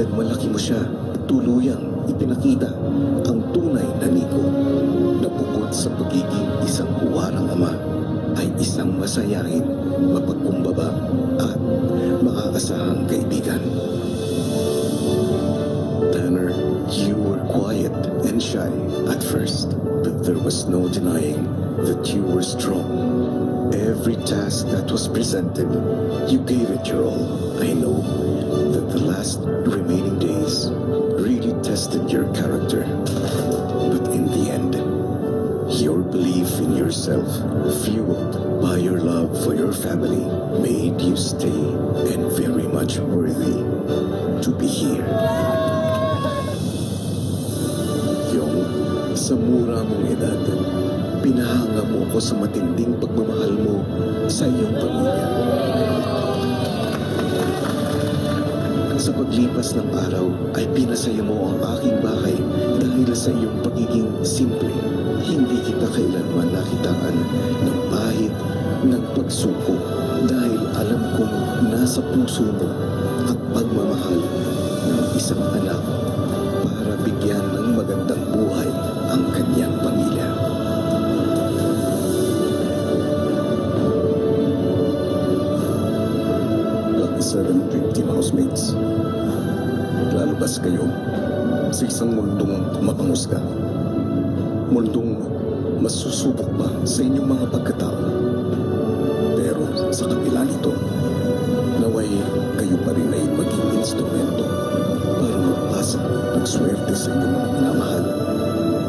pinagmalaki mo siya, tuluyang ipinakita ang tunay na Nico na bukod sa pagiging isang huwarang ama, ay isang masayahin, mapagkumbaba at makakasahang kaibigan. Tanner, you were quiet and shy at first, but there was no denying that you were strong. Every task that was presented, you gave it your all. I know that the last remaining days really tested your character, but in the end, your belief in yourself, fueled by your love for your family, made you stay and very much worthy to be here. Yung sa mura mong edad, pinahanga mo ko sa matinding pagmamahal mo sa iyong pamilya. Sa paglipas ng araw ay pinasaya mo ang aking bahay dahil sa iyong pagiging simple. Hindi kita kailanman nakitaan ng pahit ng pagsuko dahil alam kong nasa puso mo ang pagmamahal ng isang anak para bigyan ng magandang buhay ang kanyang pamilya. Lucky 7 Dream Team housemates, lalabas kayo sa isang mundong mapangusga. Mundong masusubok pa sa inyong mga pagkatao. Pero sa kabila nito, naway kayo pa rin ay maging instrumento para magpasa ng swerte sa inyong mga minamahal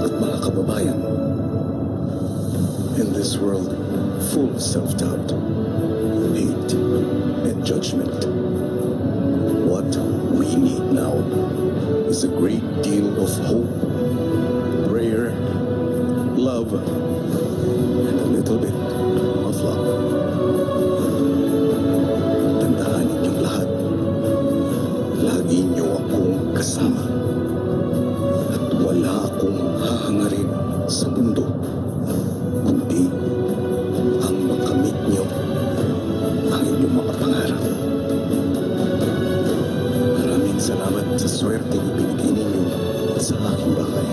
at mga kababayan. In this world full of self-doubt, hate, and judgment, what we need now is a great deal of hope, prayer, love, and a little bit of luck. Tandaan ninyong lahat, lagi niyo akong kasama at wala akong hahangarin sa mundo kundi ang makamit niyo ang inyong mga pangarap. Maraming salamat sa swerte na binigay ninyo sa aking bahay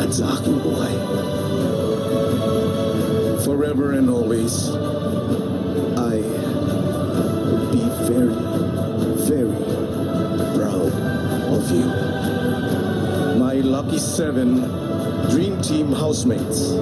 at sa aking buhay. Forever and always, I will be very, very proud of you. My Lucky 7 Dream Team housemates.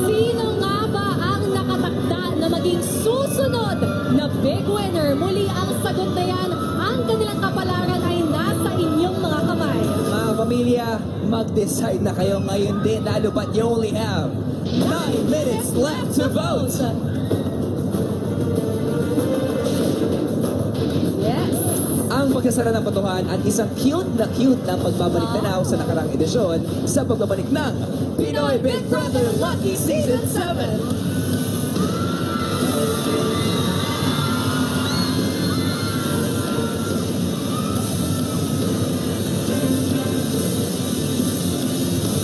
Sino nga ba ang nakatakda na maging susunod na big winner? Muli ang sagot na yan. Ang kanilang kapalaran ay nasa inyong mga kamay. Mga pamilya, mag-decide na kayo ngayon din, lalo pat you only have 9 minutes left to vote. Yes. Ang pagsasara ng patuhan at isang cute na pagbabalik tanaw sa nakarang edisyon sa pagbabalik ng Pinoy Big Brother Lucky Season 7.